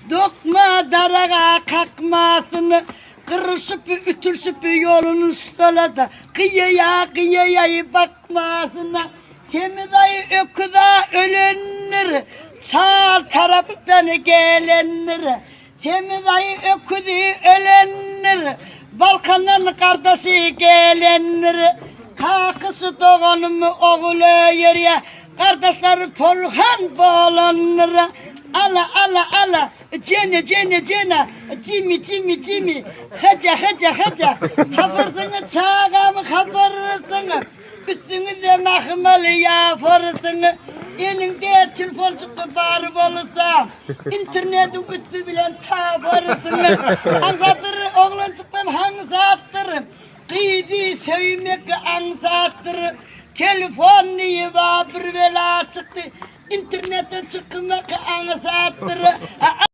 Dokma darağa kalkmasını, kırışıp ütürsüp yolunu stalada, kıyıya bakmasına, temiz ayı öküda ölenleri, sağ taraftan gelenleri, temiz ayı öküdü ölenleri, Balkan'ın kardeşi gelenleri, kakısı doğanımı oğlu yeriye, kardeşleri torhan bağlanları, ala, cene, cimi, haca, hafırdını çağamı hafırdını, üstünüze mahmalı yafarsını, elinde telefon çıktı bağırıp olursa, internetin üstü bilen tafarsını, anlatırı oğlan çıktan hansattırı, kıydı sevmek ansattırı, telefon niye var bir vela çıktı, internete çıkmak ansattırı,